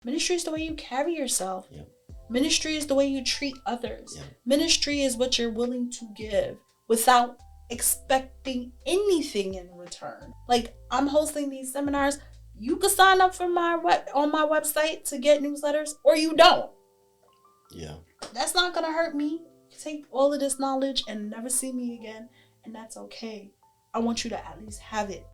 Ministry is the way you carry yourself. Yep. Ministry is the way you treat others. Yep. Ministry is what you're willing to give without expecting anything in return. Like, I'm hosting these seminars. You can sign up for on my website to get newsletters, or you don't. Yeah. That's not gonna hurt me. Take all of this knowledge and never see me again, and that's okay. I want you to at least have it.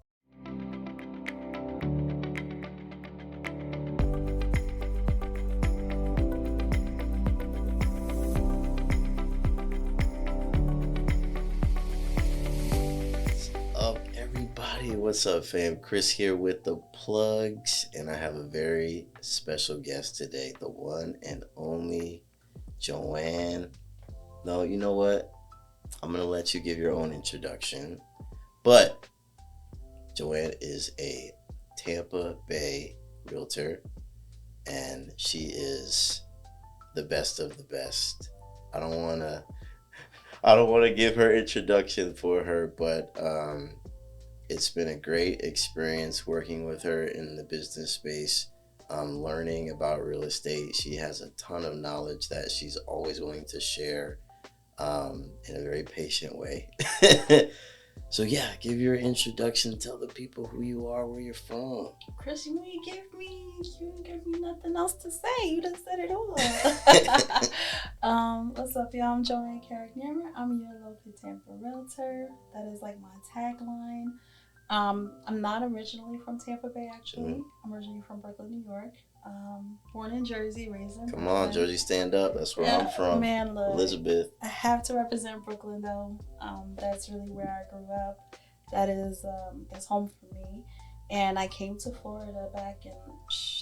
Up, everybody. What's up, fam? Chris here with the plugs, and I have a very special guest today, the one and only Joanne. No, you know what? I'm gonna let you give your own introduction, but Joanne is a Tampa Bay realtor, and she is the best of the best. I don't wanna give her introduction for her, but it's been a great experience working with her in the business space, learning about real estate. She has a ton of knowledge that she's always willing to share in a very patient way. So yeah, give your introduction. Tell the people who you are, where you're from. Chris, you didn't give me nothing else to say. You just said it all. What's up, y'all? I'm Joanne Carrick-Yammer. I'm your local Tampa realtor. That is like my tagline. I'm not originally from Tampa Bay, actually. Mm-hmm. I'm originally from Brooklyn, New York. Born in Jersey, raised in Come Brooklyn. on, Jersey, stand up. That's where I'm from. Man, look, Elizabeth. I have to represent Brooklyn, though. That's really where I grew up. That's home for me. And I came to Florida back in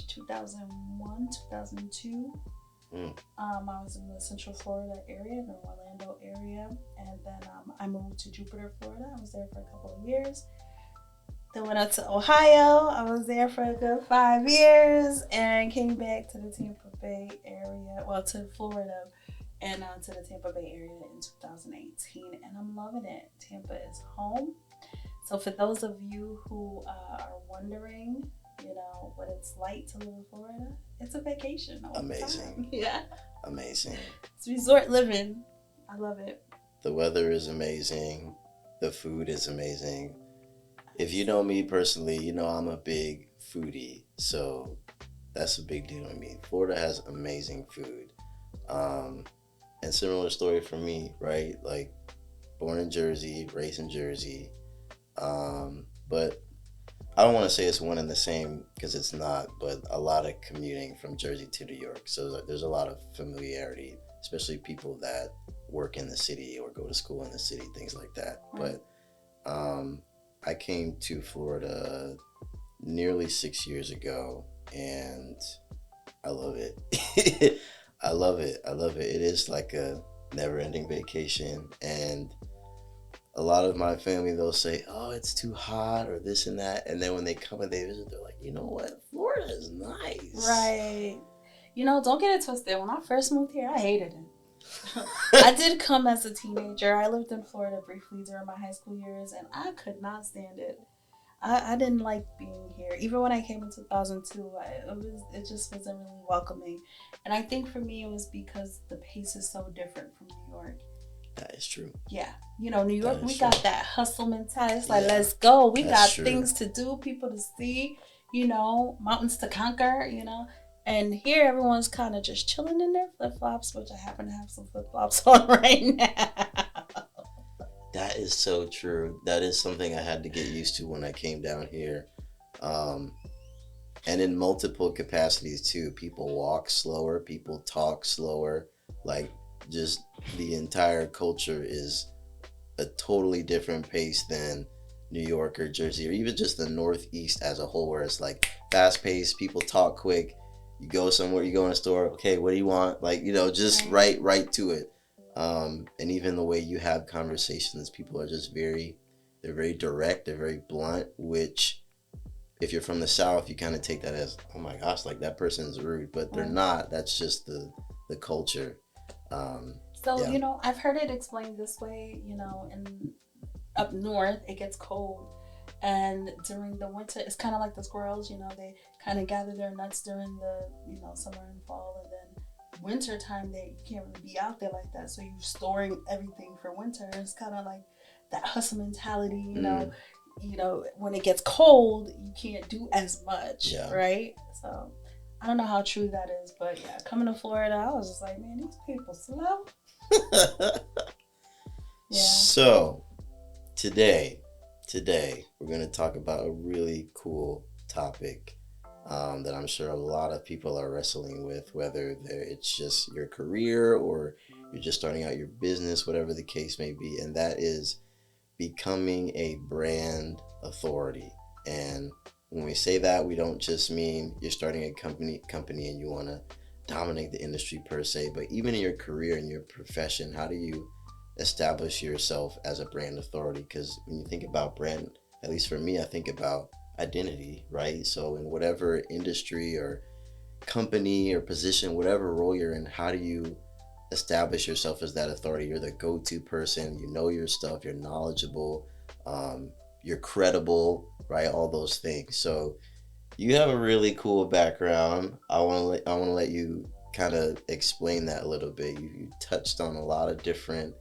2001, 2002. I was in the Central Florida area, the Orlando area. And then I moved to Jupiter, Florida. I was there for a couple of years. Then went up to Ohio. I was there for a good 5 years and came back to the Tampa Bay area, to Florida and to the Tampa Bay area in 2018. And I'm loving it. Tampa is home. So for those of you who are wondering, what it's like to live in Florida, it's a vacation. Amazing. Yeah. Amazing. It's resort living. I love it. The weather is amazing. The food is amazing. If you know me personally, you know I'm a big foodie, so that's a big deal to me. Florida has amazing food. And similar story for me, right? Like, born in Jersey, raised in Jersey. But I don't want to say it's one and the same because it's not, but a lot of commuting from Jersey to New York. So there's a lot of familiarity, especially people that work in the city or go to school in the city, things like that. Right. But I came to Florida nearly 6 years ago, and I love it. I love it. It is like a never-ending vacation, and a lot of my family, they'll say, oh, it's too hot or this and that, and then when they come and they visit, they're like, you know what? Florida is nice. Right. Don't get it twisted. When I first moved here, I hated it. I did come as a teenager. I lived in Florida briefly during my high school years, and I could not stand it. I didn't like being here. Even when I came in 2002, it just wasn't really welcoming. And I think for me, it was because the pace is so different from New York. That is true. Yeah. New York, we got that hustle mentality. It's like, let's go. We got things to do, people to see, mountains to conquer, And here, everyone's kind of just chilling in their flip-flops, which I happen to have some flip-flops on right now. That is so true. That is something I had to get used to when I came down here. And in multiple capacities, too. People walk slower. People talk slower. Like, just the entire culture is a totally different pace than New York or Jersey, or even just the Northeast as a whole, where it's like fast-paced, people talk quick. You go somewhere, you go in a store, okay, what do you want? Like, just right to it. And even the way you have conversations, people are just they're very direct, they're very blunt, which if you're from the South, you kind of take that as, oh my gosh, like that person's rude, but they're not. That's just the culture. I've heard it explained this way, in up north, it gets cold And during the winter, it's kind of like the squirrels, they kind of gather their nuts during the, summer and fall. And then winter time, you can't really be out there like that. So you're storing everything for winter. It's kind of like that hustle mentality, when it gets cold, you can't do as much, Yeah. right? So I don't know how true that is, but yeah, coming to Florida, I was just like, man, these people slow. Yeah. So today we're going to talk about a really cool topic that I'm sure a lot of people are wrestling with, whether it's just your career or you're just starting out your business, whatever the case may be, and that is becoming a brand authority. And when we say that, we don't just mean you're starting a company and you want to dominate the industry per se, but even in your career and your profession, how do you establish yourself as a brand authority? Because when you think about brand, at least for me, I think about identity, right? So in whatever industry or company or position, whatever role you're in, how do you establish yourself as that authority? You're the go-to person, you know your stuff, you're knowledgeable, you're credible, right? All those things. So you have a really cool background. I want to let you kind of explain that a little bit. You touched on a lot of different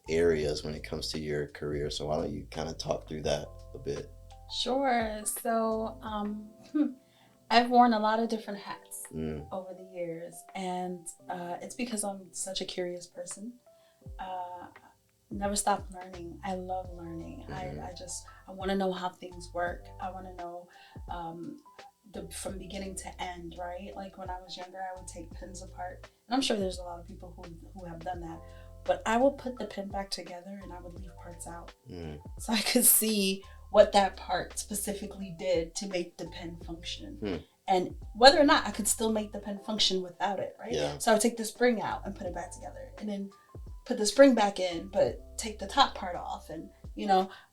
areas when it comes to your career. So why don't you kind of talk through that a bit? Sure. So I've worn a lot of different hats over the years, and it's because I'm such a curious person. Never stop learning. I love learning. I want to know how things work. I want to know from beginning to end, right? Like when I was younger, I would take pins apart, and I'm sure there's a lot of people who have done that. But I would put the pin back together, and I would leave parts out, so I could see what that part specifically did to make the pen function. And whether or not I could still make the pen function without it, right? Yeah. So I would take the spring out and put it back together, and then put the spring back in, but take the top part off, and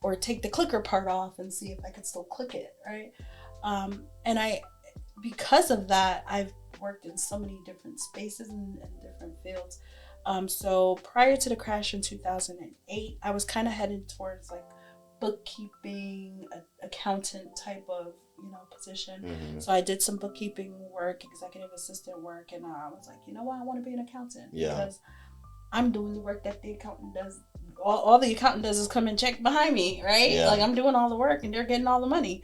or take the clicker part off and see if I could still click it, right? And because of that, I've worked in so many different spaces and different fields. So prior to the crash in 2008, I was kind of headed towards like bookkeeping, accountant type of position. So I did some bookkeeping work, executive assistant work, and I was like, I want to be an accountant because I'm doing the work that the accountant does. All the accountant does is come and check behind me, right? Yeah. Like I'm doing all the work and they're getting all the money.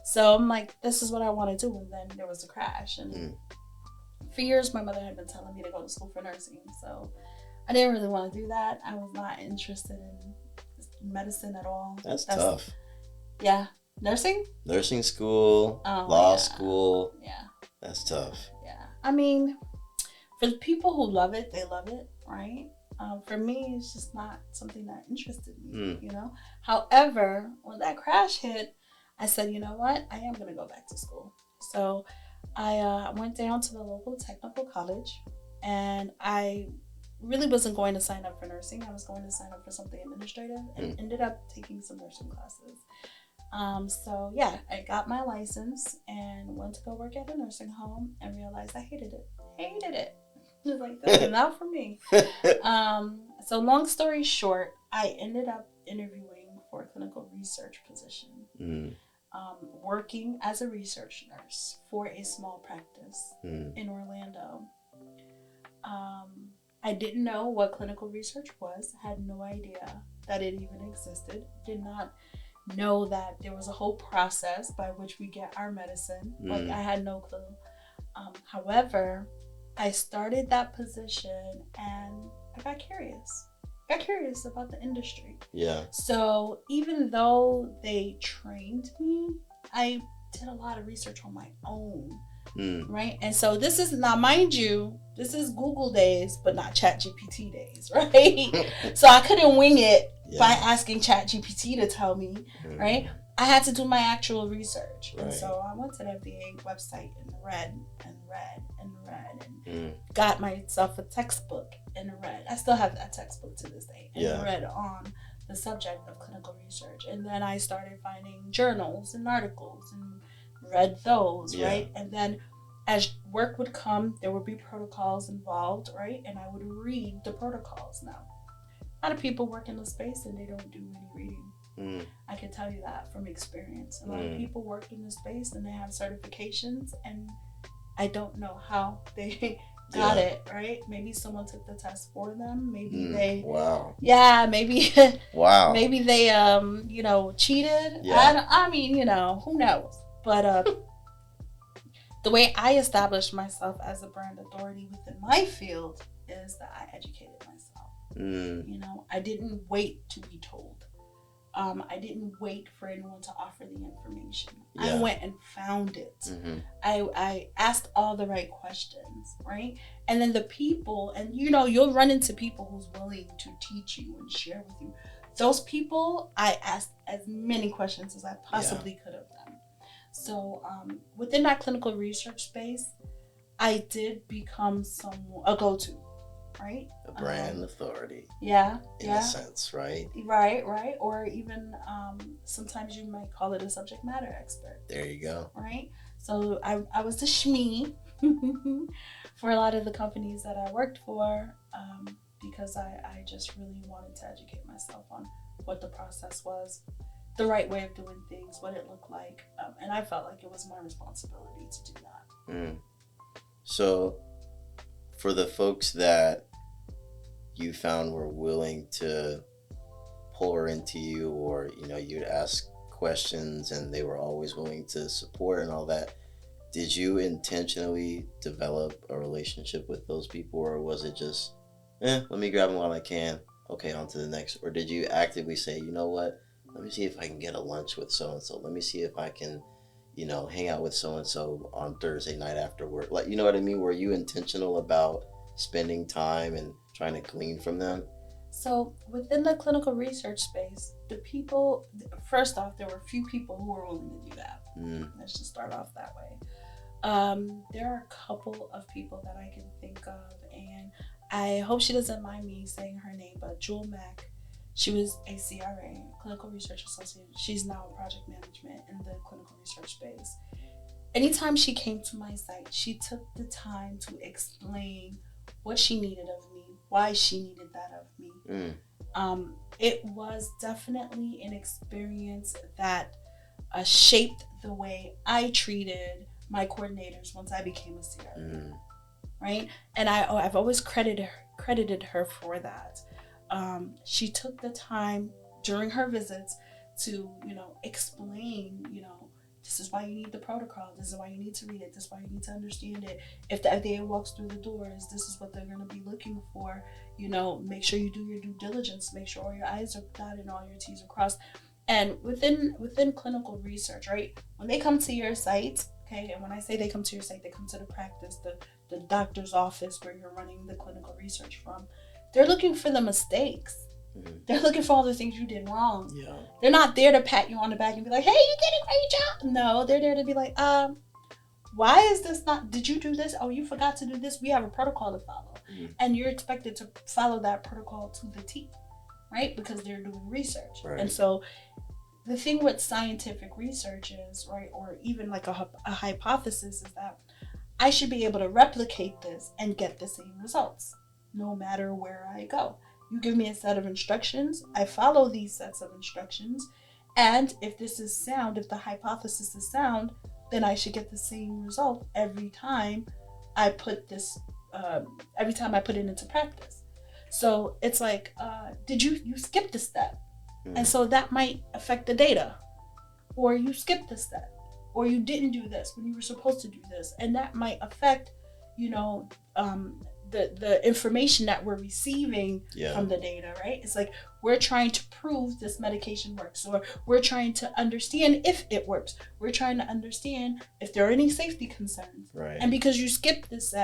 So I'm like, this is what I want to do. And then there was a crash, and for years my mother had been telling me to go to school for nursing. So I didn't really want to do that. I was not interested in medicine at all. That's tough. Yeah. Nursing school, law school. Yeah. That's tough. Yeah. I mean, for the people who love it, they love it, right? For me, it's just not something that interested me, However, when that crash hit, I said, you know what? I am going to go back to school. So I went down to the local technical college, and I really wasn't going to sign up for nursing. I was going to sign up for something administrative, and ended up taking some nursing classes. So yeah, I got my license and went to go work at a nursing home and realized I hated it. It was like, this is not for me. So long story short, I ended up interviewing for a clinical research position, working as a research nurse for a small practice in Orlando. I didn't know what clinical research was, had no idea that it even existed, did not know that there was a whole process by which we get our medicine. Like I had no clue. However, I started that position and I got curious about the industry. Yeah. So even though they trained me, I did a lot of research on my own. Right? And so this is, now mind you, this is Google days, but not ChatGPT days, right? So I couldn't wing it by asking ChatGPT to tell me, right? I had to do my actual research. Right. And so I went to the FDA website and read and got myself a textbook and read. I still have that textbook to this day, and read on the subject of clinical research. And then I started finding journals and articles and read those, right? And then as work would come, there would be protocols involved, right? And I would read the protocols. Now, a lot of people work in the space and they don't do any reading. Mm. I can tell you that from experience. A lot of people work in this space and they have certifications, and I don't know how they got Yeah. it, right? Maybe someone took the test for them. Maybe they, Wow. yeah, maybe, Wow. maybe they, cheated. Yeah. I mean, who knows? But the way I established myself as a brand authority within my field is that I educated myself. I didn't wait to be told. I didn't wait for anyone to offer the information. Yeah. I went and found it. I asked all the right questions, right? And then the people, and you'll run into people who's willing to teach you and share with you. Those people, I asked as many questions as I possibly could of them. So within that clinical research space, I did become a go-to, right? A brand authority. Yeah. In a sense, right? Right. Or even sometimes you might call it a subject matter expert. There you go. Right? So I was the SME for a lot of the companies that I worked for because I just really wanted to educate myself on what the process was, the right way of doing things, what it looked like. And I felt like it was my responsibility to do that. So for the folks that you found were willing to pour into you, or you'd ask questions and they were always willing to support and all that, did you intentionally develop a relationship with those people, or was it just let me grab them while I can, okay, on to the next? Or did you actively say, you know what, let me see if I can get a lunch with so and so, let me see if I can hang out with so and so on Thursday night after work? Like, you know what I mean? Were you intentional about spending time and trying to glean from them? So within the clinical research space, the people, first off, there were a few people who were willing to do that. Let's just start off that way. There are a couple of people that I can think of, and I hope she doesn't mind me saying her name, but Jewel Mack, she was a CRA, Clinical Research Associate. She's now in project management in the clinical research space. Anytime she came to my site, she took the time to explain what she needed of me, why she needed that of me. It was definitely an experience that shaped the way I treated my coordinators once I became a CRA, right? And I've always credited her for that. She took the time during her visits to explain, this is why you need the protocol, this is why you need to read it, this is why you need to understand it. If the FDA walks through the doors, this is what they're going to be looking for. Make sure you do your due diligence, make sure all your I's are dotted and all your T's are crossed. And within clinical research, right, when they come to your site, okay, and when I say they come to your site, they come to the practice, the doctor's office where you're running the clinical research from, they're looking for the mistakes. They're looking for all the things you did wrong. Yeah. They're not there to pat you on the back and be like, hey, you did a great job. No, they're there to be like, why is this not, did you do this? Oh, you forgot to do this. We have a protocol to follow. And you're expected to follow that protocol to the T, right? Because they're doing research. Right. And so the thing with scientific research is, right, or even like a hypothesis, is that I should be able to replicate this and get the same results no matter where I go. You give me a set of instructions, I follow these sets of instructions, and if this is sound, if the hypothesis is sound, then I should get the same result every time I put this, every time I put it into practice. So it's like, did you skip the step? And so that might affect the data, or you skipped the step, or you didn't do this when you were supposed to do this, and that might affect, the information that we're receiving from the data, right? It's like we're trying to prove this medication works, or we're trying to understand if it works. We're trying to understand if there are any safety concerns. Right. And because you skipped this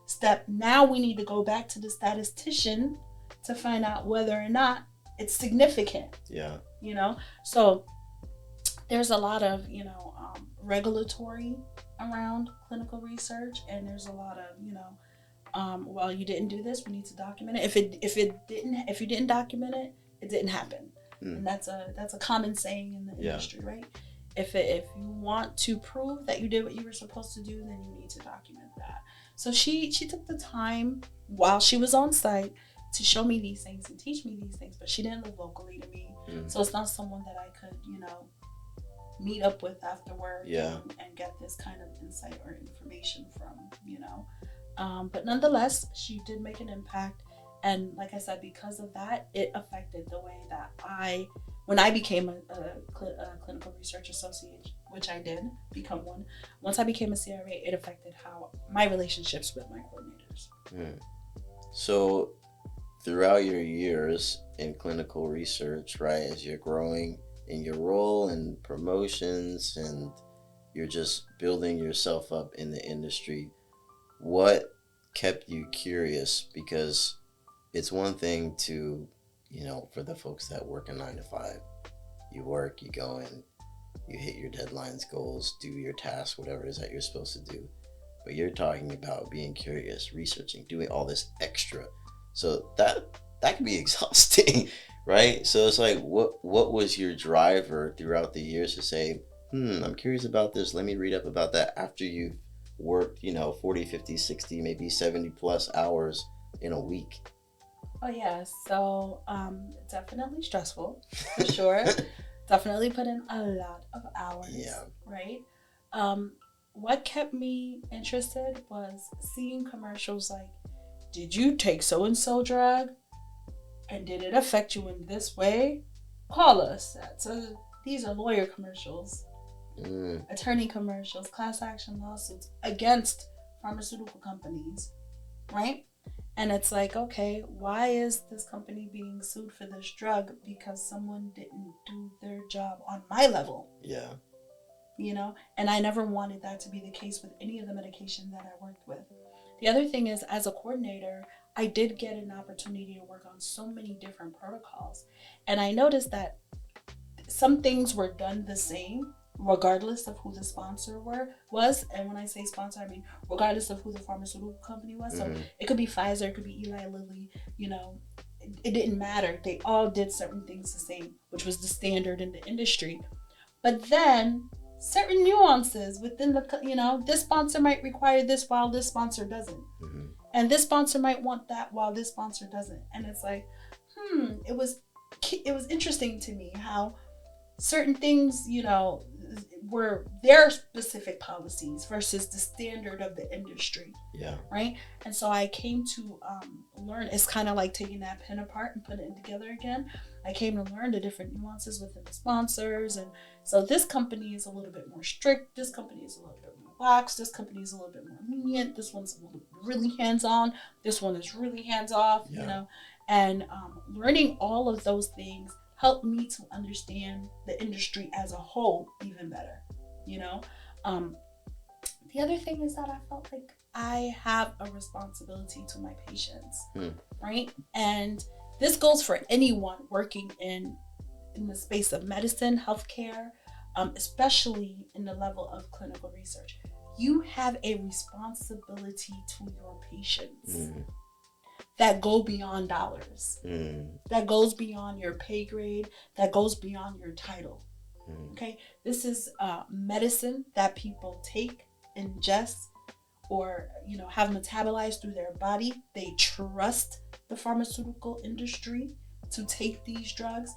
step, now we need to go back to the statistician to find out whether or not it's significant. Yeah. So there's a lot of, regulatory around clinical research, and there's a lot of, well, you didn't do this, we need to document it. If you didn't document it, it didn't happen. And that's a common saying in the industry, right? If you want to prove that you did what you were supposed to do, then you need to document that. So she took the time while she was on site to show me these things and teach me these things, but she didn't live locally to me. So it's not someone that I could, meet up with after work and get this kind of insight or information from. But nonetheless, she did make an impact. And like I said, because of that, it affected the way that when I became a clinical research associate, which I did become one, once I became a CRA, it affected how my relationships with my coordinators. So throughout your years in clinical research, right, as you're growing in your role and promotions and you're just building yourself up in the industry, what kept you curious? Because it's one thing to, for the folks that work a 9 to 5, you work, you go in, you hit your deadlines, goals, do your tasks, whatever it is that you're supposed to do. But you're talking about being curious, researching, doing all this extra. So that can be exhausting, right? So it's like, what was your driver throughout the years to say, I'm curious about this, let me read up about that, after you've worked, 40, 50, 60, maybe 70 plus hours in a week? Oh yeah, so definitely stressful, for sure. Definitely put in a lot of hours. Yeah. Right? What kept me interested was seeing commercials like, did you take so and so drug? And did it affect you in this way? Call us. These are lawyer commercials, attorney commercials, class action lawsuits against pharmaceutical companies, right? And it's like, okay, why is this company being sued for this drug? Because someone didn't do their job on my level. Yeah. And I never wanted that to be the case with any of the medication that I worked with. The other thing is, as a coordinator, I did get an opportunity to work on so many different protocols. And I noticed that some things were done the same regardless of who the sponsor was. And when I say sponsor, I mean regardless of who the pharmaceutical company was. So it could be Pfizer, it could be Eli Lilly, it didn't matter. They all did certain things the same, which was the standard in the industry. But then certain nuances within this sponsor might require this while this sponsor doesn't. And this sponsor might want that while this sponsor doesn't. And it's like, it was interesting to me how certain things, were their specific policies versus the standard of the industry. Yeah. Right? And so I came to learn, it's kind of like taking that pen apart and putting it together again. I came to learn the different nuances within the sponsors. And so this company is a little bit more strict. This company is a little bit more lax. This company is a little bit more lenient. This one's really hands-on. This one is really hands-off, And learning all of those things helped me to understand the industry as a whole even better, The other thing is that I felt like I have a responsibility to my patients, right? And this goes for anyone working in the space of medicine, healthcare, especially in the level of clinical research. You have a responsibility to your patients that go beyond dollars, that goes beyond your pay grade, that goes beyond your title. Okay, this is medicine that people take, ingest, or have metabolized through their body. They trust the pharmaceutical industry to take these drugs.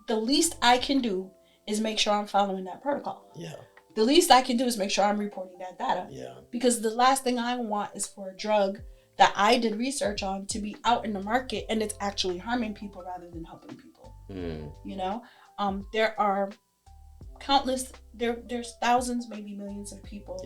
The least I can do is make sure I'm following that protocol. Yeah. The least I can do is make sure I'm reporting that data. Yeah. Because the last thing I want is for a drug that I did research on to be out in the market and it's actually harming people rather than helping people. There are countless, there's thousands, maybe millions of people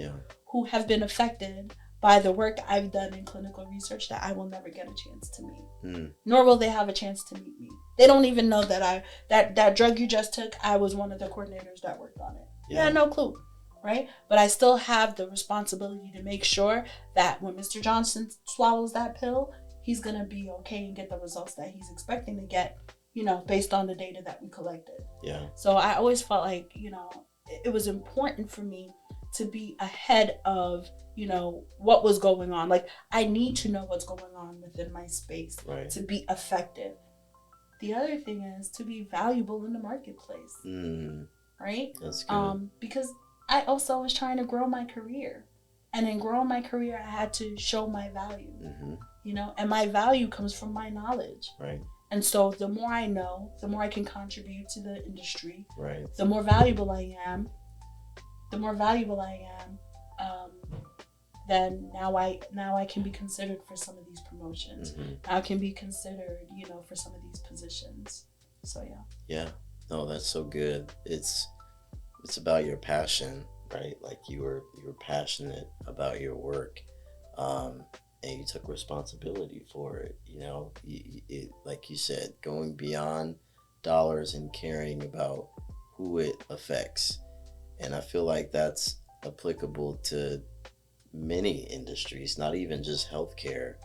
who have been affected by the work I've done in clinical research that I will never get a chance to meet. Nor will they have a chance to meet me. They don't even know that that drug you just took, I was one of the coordinators that worked on it. Yeah, no clue, right? But I still have the responsibility to make sure that when Mr. Johnson swallows that pill, he's gonna be okay and get the results that he's expecting to get, based on the data that we collected. Yeah. So I always felt like, it was important for me to be ahead of, what was going on. Like, I need to know what's going on within my space to be effective. The other thing is to be valuable in the marketplace. Right? That's good. Because I also was trying to grow my career. And in growing my career, I had to show my value, Mm-hmm. you know, and my value comes from my knowledge. Right. And so the more I know, the more I can contribute to the industry, Right. the more valuable I am, the more valuable I am, then now I can be considered for some of these promotions. Mm-hmm. Now I can be considered, you know, for some of these positions. So yeah. Yeah. No, that's so good. It's about your passion, right? Like you were passionate about your work, um, and you took responsibility for it. You know, like you said, going beyond dollars and caring about who it affects. And I feel like that's applicable to many industries, not even just healthcare.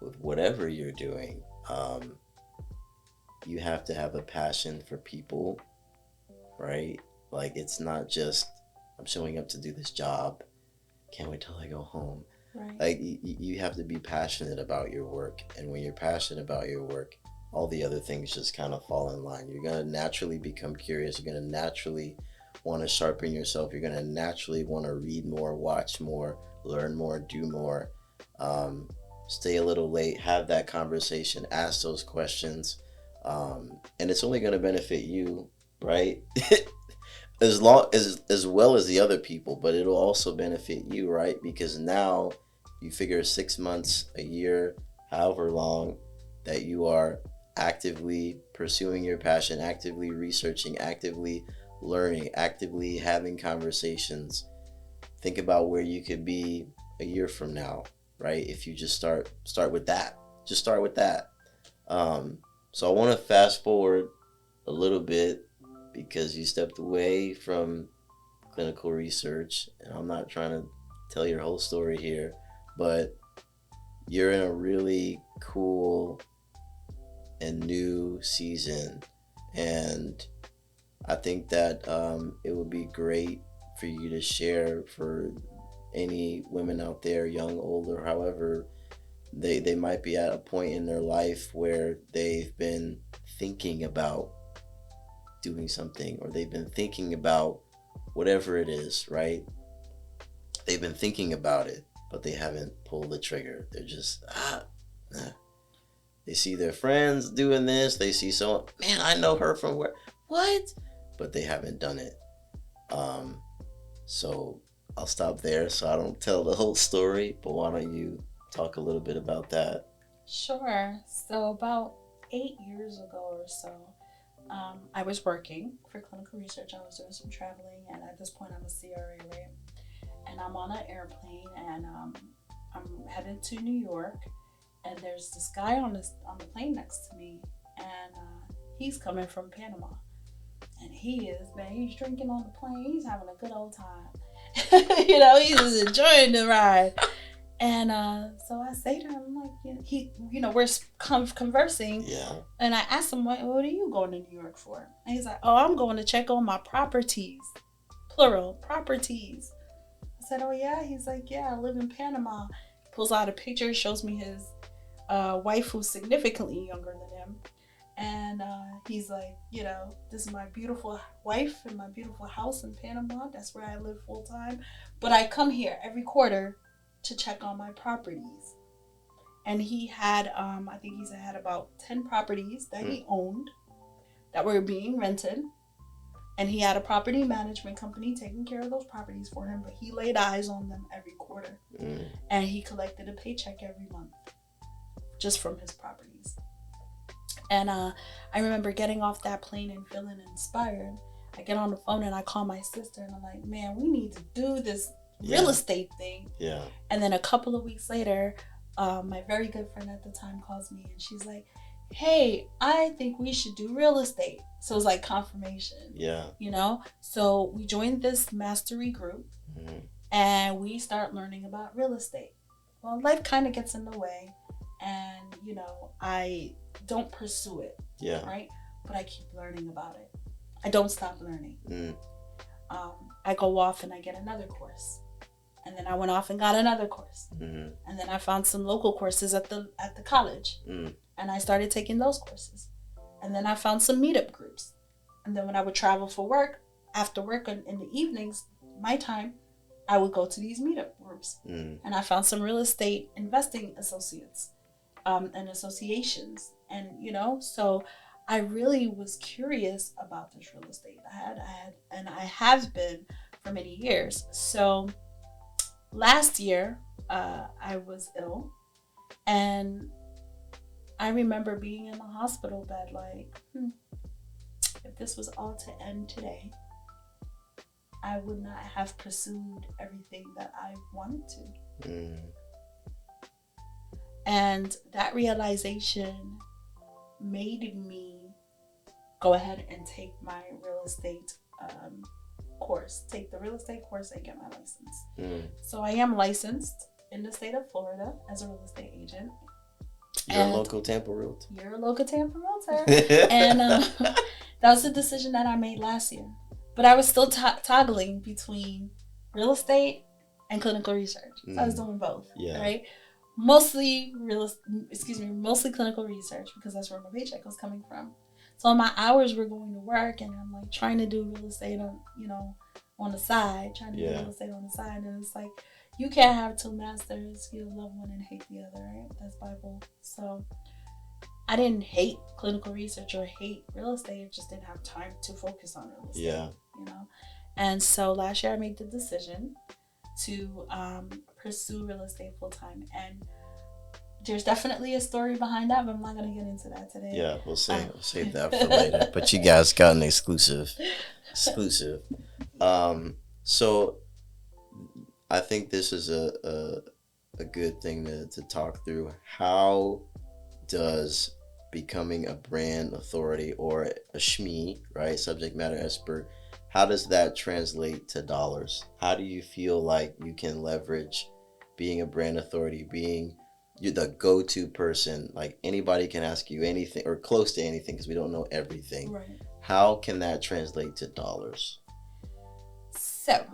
With whatever you're doing, you have to have a passion for people, right? Like it's not just I'm showing up to do this job. Can't wait till I go home. Right. Like you have to be passionate about your work, and when you're passionate about your work, all the other things just kind of fall in line. You're gonna naturally become curious. You're gonna naturally want to sharpen yourself. You're gonna naturally want to read more, watch more, learn more, do more. Um, Stay a little late, have that conversation, ask those questions, and it's only gonna benefit you, right? As well as the other people, but it'll also benefit you, right? Because now you figure 6 months, a year, however long that you are actively pursuing your passion, actively researching, actively learning, actively having conversations. Think about where you could be a year from now, right? If you just start with that. Just start with that. So I want to fast forward a little bit because you stepped away from clinical research, and I'm not trying to tell your whole story here, but you're in a really cool and new season, and I think that it would be great for you to share for any women out there, young, older, however they might be at a point in their life where they've been thinking about doing something, or they've been thinking about whatever it is, right? They've been thinking about it, but they haven't pulled the trigger. They're just nah. They see their friends doing this. They see someone, man, I know her from where? What? But they haven't done it. Um, so I'll stop there so I don't tell the whole story. But why don't you talk a little bit about that? Sure. So about 8 years ago or so, I was working for clinical research. I was doing some traveling, and at this point, I'm a CRA, right? And I'm on an airplane, and I'm headed to New York, and there's this guy on the plane next to me, and he's coming from Panama, and he's drinking on the plane. He's having a good old time. You know, he's just enjoying the ride. And so I say to him, I'm like, we're conversing. Yeah. And I asked him, what are you going to New York for? And he's like, oh, I'm going to check on my properties. Plural, properties. I said, oh, yeah? He's like, yeah, I live in Panama. Pulls out a picture, shows me his wife who's significantly younger than him. And he's like, this is my beautiful wife and my beautiful house in Panama. That's where I live full time. But I come here every quarter to check on my properties. And he had, I think he had about 10 properties that he owned that were being rented. And he had a property management company taking care of those properties for him, but he laid eyes on them every quarter. And he collected a paycheck every month just from his properties. And I remember getting off that plane and feeling inspired. I get on the phone and I call my sister and I'm like, man, we need to do this real estate thing. Yeah. And then a couple of weeks later, my very good friend at the time calls me and she's like, hey, I think we should do real estate. So it was like confirmation. Yeah. So we joined this mastery group and we start learning about real estate. Well, life kind of gets in the way and, I don't pursue it. Yeah. Right? But I keep learning about it. I don't stop learning. I go off and I get another course. And then I went off and got another course. And then I found some local courses at the college. And I started taking those courses. And then I found some meetup groups. And then when I would travel for work, after work in the evenings, my time, I would go to these meetup groups, Mm. and I found some real estate investing associates, and associations, and so I really was curious about this real estate. And I have been for many years. So last year, I was ill, and I remember being in the hospital bed, like, if this was all to end today, I would not have pursued everything that I wanted to. Mm. And that realization made me go ahead and take my real estate course, take the real estate course and get my license. Mm. So I am licensed in the state of Florida as a real estate agent. You're a local Tampa realtor. You're a local Tampa realtor. And that was a decision that I made last year. But I was still toggling between real estate and clinical research. So I was doing both, right? Mostly mostly clinical research, because that's where my paycheck was coming from. So my hours were going to work, and I'm like trying to do real estate on the side, do real estate on the side, and it's like, you can't have two masters. You love one and hate the other, right? That's Bible. So I didn't hate clinical research or hate real estate. I just didn't have time to focus on real estate. Yeah. And so last year I made the decision to pursue real estate full time, and there's definitely a story behind that, but I'm not gonna get into that today. Yeah, we'll save that for later. But you guys got an exclusive. So I think this is a good thing to talk through. How does becoming a brand authority or a SME, right, subject matter expert, how does that translate to dollars? How do you feel like you can leverage being a brand authority, being you're the go-to person, like anybody can ask you anything or close to anything because we don't know everything. Right. How can that translate to dollars? So,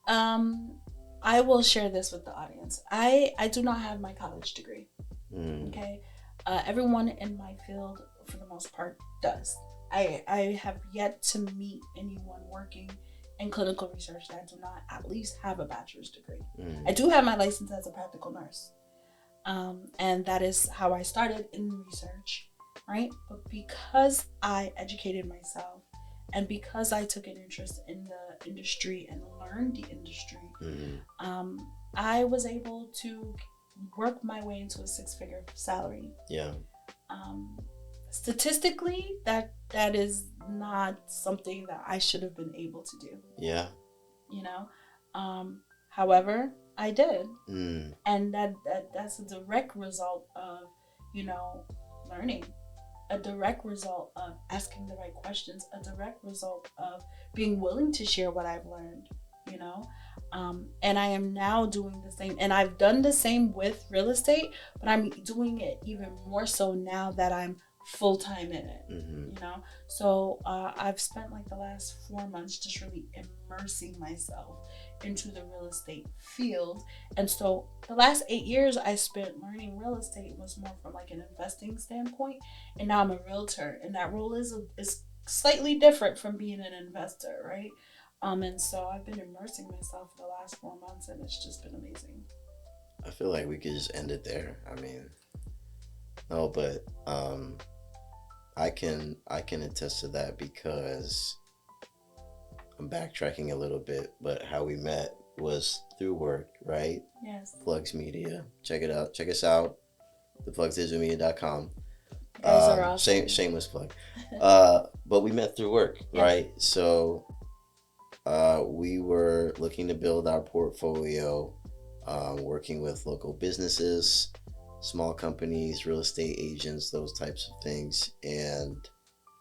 I will share this with the audience. I do not have my college degree. Okay. Everyone in my field, for the most part, does. I have yet to meet anyone working in clinical research that do not at least have a bachelor's degree. I do have my license as a practical nurse. And that is how I started in research, right? But because I educated myself, and because I took an interest in the industry and learned the industry, I was able to work my way into a 6-figure salary. Yeah. Statistically, that is not something that I should have been able to do. Yeah. However, I did. And that's a direct result of, learning, a direct result of asking the right questions, a direct result of being willing to share what I've learned, and I am now doing the same. And I've done the same with real estate, but I'm doing it even more so now that I'm full-time in it. So I've spent like the last 4 months just really immersing myself into the real estate field. And so the last 8 years I spent learning real estate was more from like an investing standpoint, and now I'm a realtor, and that role is slightly different from being an investor, right? And so I've been immersing myself for the last 4 months, and it's just been amazing. I feel like we could just end it there. I mean, no, but I can attest to that, because I'm backtracking a little bit, but how we met was through work, right? Yes. Plugs Media. Check it out. Check us out. theplugsdigitalmedia.com. Guys are awesome. Shameless plug. But we met through work, right? So we were looking to build our portfolio, working with local businesses, small companies, real estate agents, those types of things, and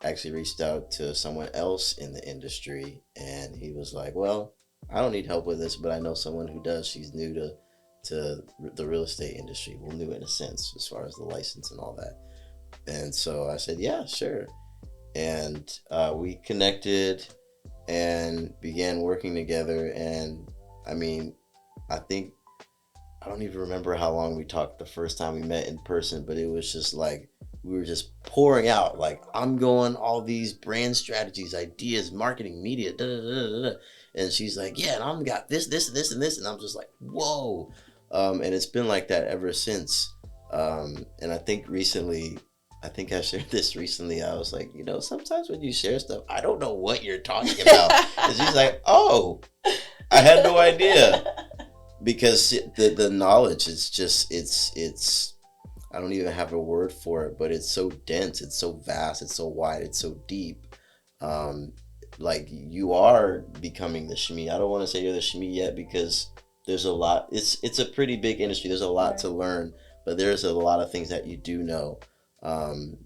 actually reached out to someone else in the industry, and he was like, well, I don't need help with this, but I know someone who does. She's new to the real estate industry. Well, new in a sense as far as the license and all that. And so I said, yeah, sure. And we connected and began working together. And I mean, I don't even remember how long we talked the first time we met in person, but it was just like we were just pouring out, like, I'm going all these brand strategies, ideas, marketing, media, da da da da da. And she's like, yeah, and I'm got this, and this. And I'm just like, whoa. And it's been like that ever since. And I think recently, I think I shared this recently. I was like, sometimes when you share stuff, I don't know what you're talking about. And she's like, oh, I had no idea. Because the knowledge is just, it's I don't even have a word for it, but it's so dense, it's so vast, it's so wide, it's so deep. Um, like, you are becoming the SME. I don't want to say you're the SME yet, because there's a lot. It's a pretty big industry. There's a lot to learn, but there's a lot of things that you do know. Um,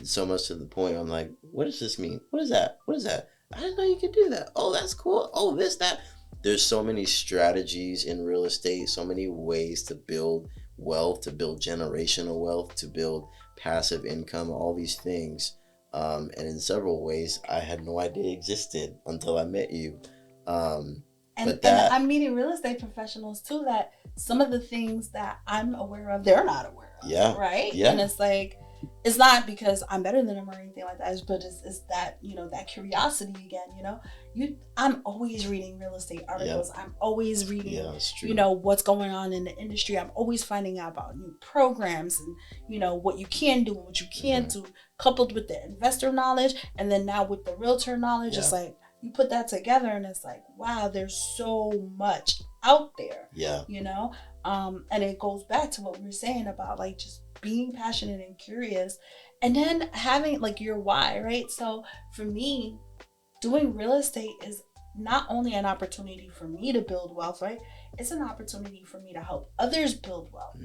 so much to the point I'm like, what does this mean? What is that? What is that? I didn't know you could do that. Oh, that's cool. Oh, this, that. There's so many strategies in real estate, so many ways to build wealth, to build generational wealth, to build passive income, all these things. And in several ways, I had no idea existed until I met you. And I'm meeting real estate professionals too, that some of the things that I'm aware of, they're not aware of. Yeah. Right? Yeah. And it's like, it's not because I'm better than them or anything like that, but it's that, that curiosity again, I'm always reading real estate articles. Yeah. I'm always reading, what's going on in the industry. I'm always finding out about new programs and, what you can do and what you can't do, coupled with the investor knowledge. And then now with the realtor knowledge, it's like, you put that together and it's like, wow, there's so much out there. Yeah. And it goes back to what we were saying about, like, just being passionate and curious, and then having, like, your why, right? So for me, doing real estate is not only an opportunity for me to build wealth, right? It's an opportunity for me to help others build wealth.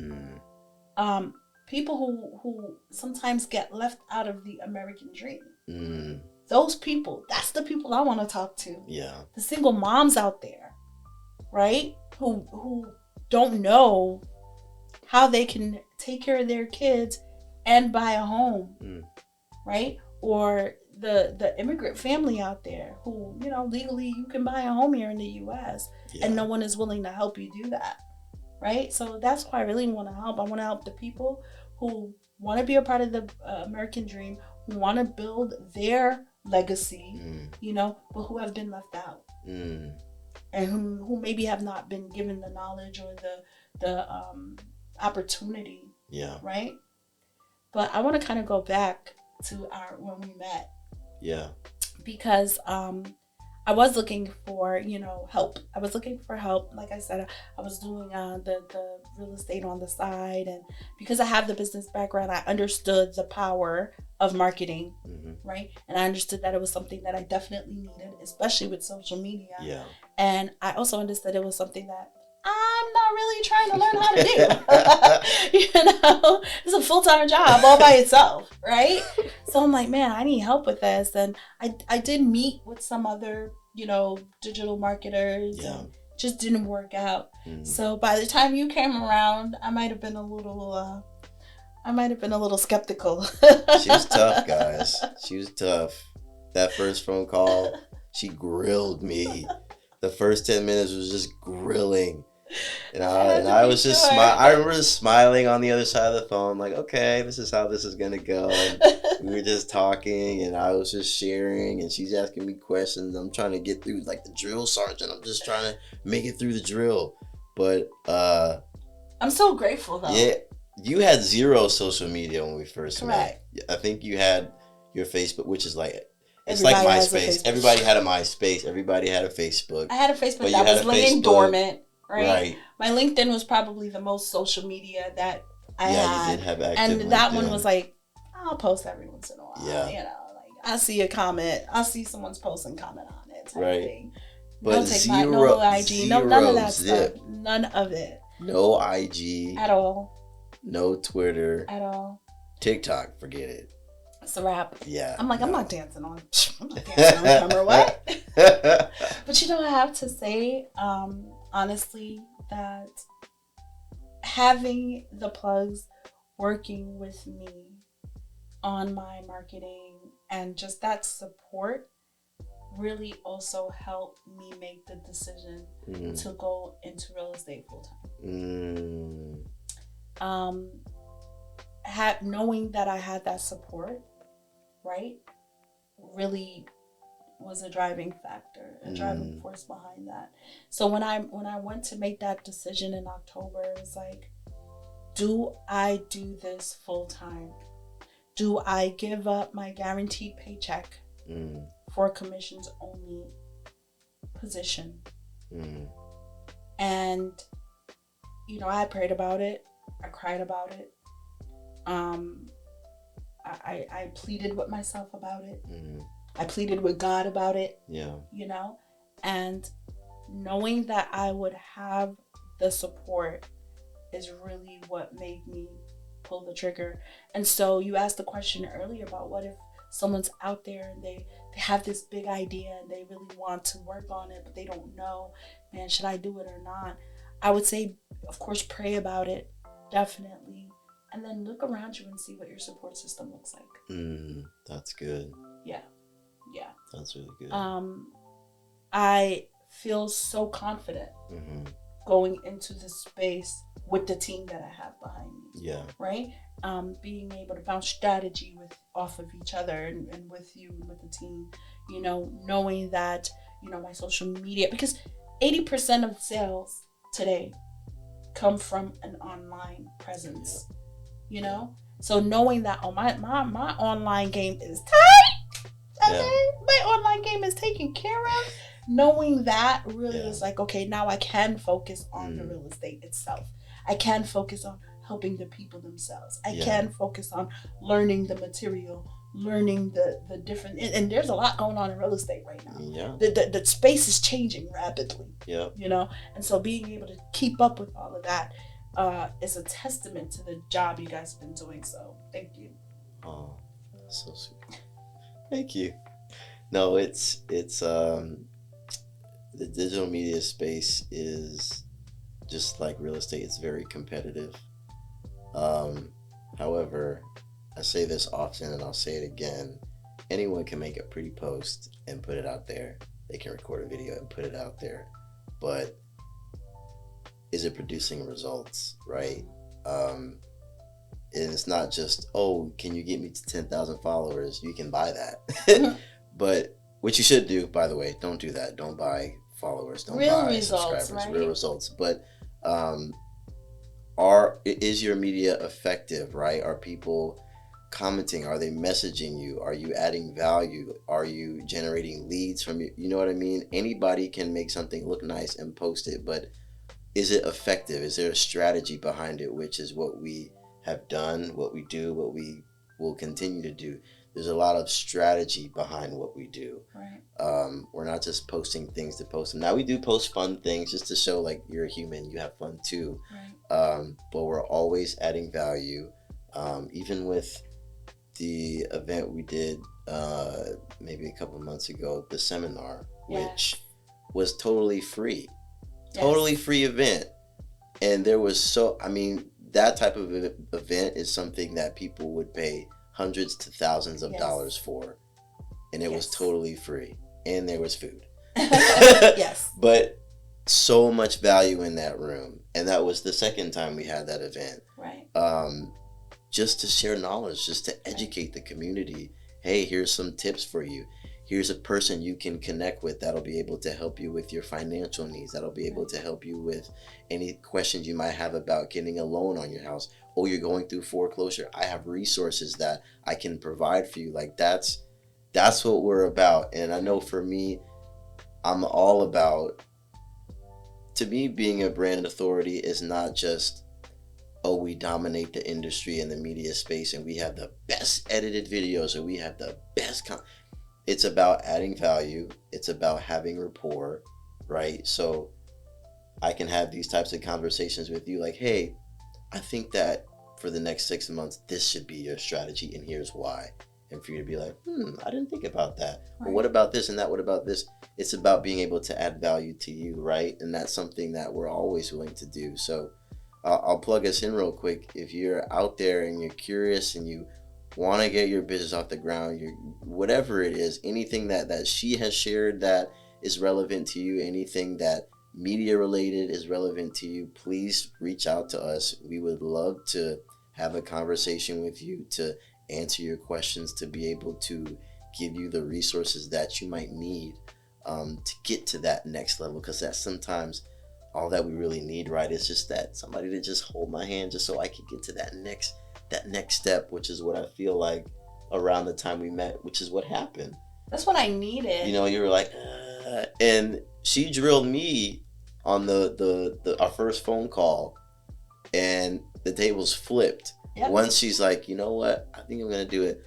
People who sometimes get left out of the American dream. Those people, that's the people I want to talk to. Yeah. The single moms out there, right? Who don't know how they can take care of their kids and buy a home, right? Or the immigrant family out there who, legally you can buy a home here in the U.S. and no one is willing to help you do that, right? So that's why I really want to help. I want to help the people who want to be a part of the American dream, who want to build their legacy, but who have been left out, and who maybe have not been given the knowledge or the opportunity, right? But I want to kind of go back to when we met, because I was looking for help. I was looking for help. Like I said, I was doing the real estate on the side, and because I have the business background, I understood the power of marketing, right? And I understood that it was something that I definitely needed, especially with social media. Yeah. And I also understood it was something that I'm not really trying to learn how to do. It's a full-time job all by itself, right? So I'm like, man, I need help with this. And I did meet with some other, digital marketers. Yeah. And just didn't work out. So by the time you came around, I might have been a little skeptical. She was tough, guys. She was tough. That first phone call, she grilled me. The first 10 minutes was just grilling. And I was just I remember just smiling on the other side of the phone, like, okay, this is how this is gonna go. And we were just talking, and I was just sharing, and she's asking me questions. I'm trying to get through, like, the drill sergeant. I'm just trying to make it through the drill. But I'm so grateful though. Yeah, you had zero social media when we first met. I think you had your Facebook, which is like, it's like MySpace. Everybody had a MySpace. Everybody had a Facebook. I had a Facebook that was laying dormant. Right. My LinkedIn was probably the most social media that I had. Yeah, you did have active And that LinkedIn. One was like, I'll post every once in a while. Yeah. Like, I see a comment. I'll see someone's post and comment on it. Type thing. But no IG, none of that stuff. None of it. No IG. At all. No Twitter. At all. TikTok, forget it. It's a wrap. Yeah. I'm like, no. I'm not dancing on camera. What? But I have to say, honestly, that having the plugs working with me on my marketing and just that support really also helped me make the decision to go into real estate full time. knowing that I had that support, right, really was a driving factor, a driving Mm, force behind that. So when I went to make that decision in October, it was like, do I do this full time? Do I give up my guaranteed paycheck mm, for a commissions only position? mm, And I prayed about it. I cried about it. Um, I pleaded with myself about it. mm. I pleaded with God about it. Yeah. You know, and knowing that I would have the support is really what made me pull the trigger. And so you asked the question earlier about what if someone's out there and they have this big idea and they really want to work on it, but they don't know, man, should I do it or not? I would say, of course, pray about it, definitely. And then look around you and see what your support system looks like. That's good. Yeah, yeah. That's really good. I feel so confident Mm-hmm. going into this space with the team that I have behind me. Yeah. Right? Being able to bounce strategy off of each other and with you and with the team, knowing that, my social media, because 80% of sales today come from an online presence, So knowing that, oh, my online game is tight. Okay, yeah. My online game is taken care of. Knowing that really is like, okay, now I can focus on the real estate itself. I can focus on helping the people themselves. I can focus on learning the material, learning the different, and there's a lot going on in real estate right now. Yeah. The space is changing rapidly. Yeah. And so being able to keep up with all of that is a testament to the job you guys have been doing. So thank you. Oh, that's so sweet. Thank you. No, it's the digital media space is just like real estate. It's very competitive. However, I say this often and I'll say it again. Anyone can make a pretty post and put it out there. They can record a video and put it out there. But is it producing results, right? And it's not just, oh, can you get me to 10,000 followers? You can buy that. But which you should do, by the way. Don't do that. Don't buy followers. Don't real buy results, subscribers. right? Real results. But is your media effective, right? Are people commenting? Are they messaging you? Are you adding value? Are you generating leads from you know what I mean? Anybody can make something look nice and post it, but is it effective? Is there a strategy behind it, which is what we have done, what we do, what we will continue to do? There's a lot of strategy behind what we do. Right. We're not just posting things to post them. Now we do post fun things just to show like you're a human, you have fun too. Right. But we're always adding value. Even with the event we did maybe a couple months ago, the seminar, which was totally free. Totally free event. And there was that type of event is something that people would pay hundreds to thousands of dollars for. And it was totally free. And there was food. Yes. But so much value in that room. And that was the second time we had that event. Right. Just to share knowledge, just to educate the community. Hey, here's some tips for you. Here's a person you can connect with that'll be able to help you with your financial needs. That'll be able to help you with any questions you might have about getting a loan on your house. Or you're going through foreclosure. I have resources that I can provide for you. Like that's what we're about. And I know for me, I'm all about, to me, being a brand authority is not just, oh, we dominate the industry and the media space and we have the best edited videos or we have the best it's about adding value. It's about having rapport, right? So I can have these types of conversations with you like, hey, I think that for the next 6 months, this should be your strategy and here's why. And for you to be like, I didn't think about that. Right. Well, what about this and that? What about this? It's about being able to add value to you, right? And that's something that we're always willing to do. So I'll plug us in real quick. If you're out there and you're curious and you want to get your business off the ground, whatever it is, anything that she has shared that is relevant to you, anything that media related is relevant to you, please reach out to us. We would love to have a conversation with you, to answer your questions, to be able to give you the resources that you might need to get to that next level. Because that's sometimes all that we really need, right? It's just that somebody to just hold my hand, just so I can get to that next step, which is what I feel like around the time we met, which is what happened. That's what I needed. You know, you were like, and she drilled me on our first phone call, and the tables flipped. Yep. Once she's like, you know what, I think I'm gonna do it.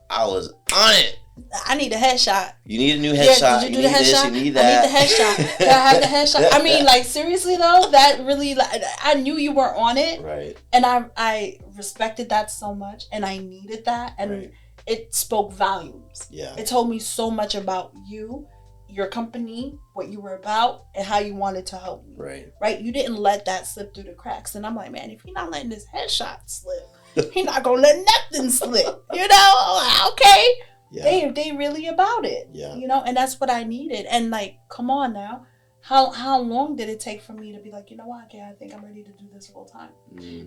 I was on it. I need a headshot. You need a new headshot. Yeah, did you do the headshot? You need that. I need the headshot. Can I have the headshot? I mean, like, seriously though, that really, like, I knew you were on it. Right. And I respected that so much, and I needed that, and right. It spoke volumes. Yeah. It told me so much about you, your company, what you were about, and how you wanted to help me. Right. Right. You didn't let that slip through the cracks, and I'm like, man, if you're not letting this headshot slip, he's not gonna let nothing slip. You know? Okay. Yeah. They really about it. Yeah. You know, and that's what I needed. And like, come on now. How long did it take for me to be like, you know what, okay, I think I'm ready to do this full time.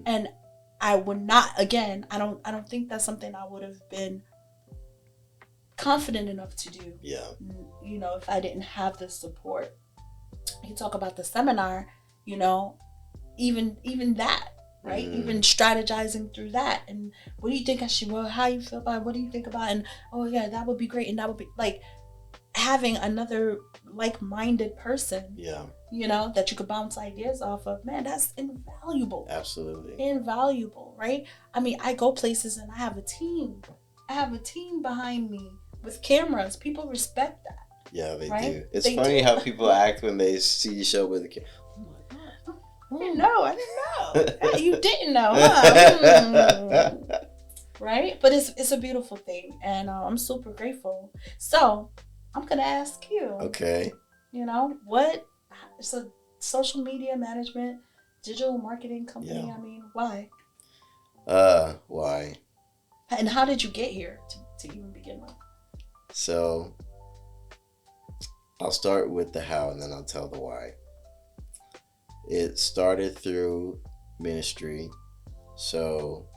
And I would not, again, I don't think that's something I would have been confident enough to do. Yeah. You know, if I didn't have the support. You talk about the seminar, you know, even that. Right? Even strategizing through that. And what do you think I should, well, how you feel about it? What do you think about it? And, oh yeah, that would be great. And that would be like having another like-minded person, you know, that you could bounce ideas off of. Man, that's invaluable. Absolutely. Invaluable, right? I mean, I go places and I have a team. I have a team behind me with cameras. People respect that. Yeah, they do. It's funny how people act when they see you show with a camera. I didn't know. You didn't know, huh? Right? But it's a beautiful thing, and I'm super grateful. So I'm gonna ask you. Okay. You know it's a social media management, digital marketing company. Yeah. I mean, why? Why? And how did you get here to even begin with? So I'll start with the how, and then I'll tell the why. It started through ministry. So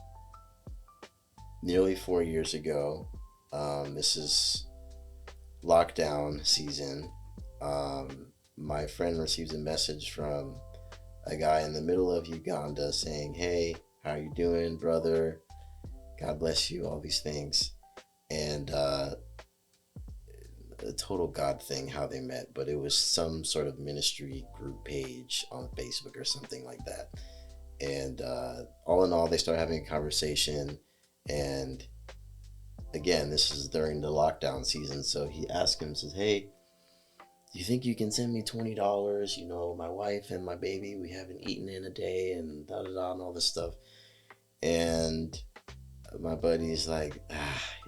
nearly 4 years ago, this is lockdown season. My friend receives a message from a guy in the middle of Uganda saying, hey, how you doing, brother? God bless you, all these things. And a total God thing how they met, but it was some sort of ministry group page on Facebook or something like that. And all in all, they started having a conversation. And again, this is during the lockdown season. So he asked him, says, hey, do you think you can send me $20? You know, my wife and my baby, we haven't eaten in a day, and da-da-da and all this stuff. And my buddy's like,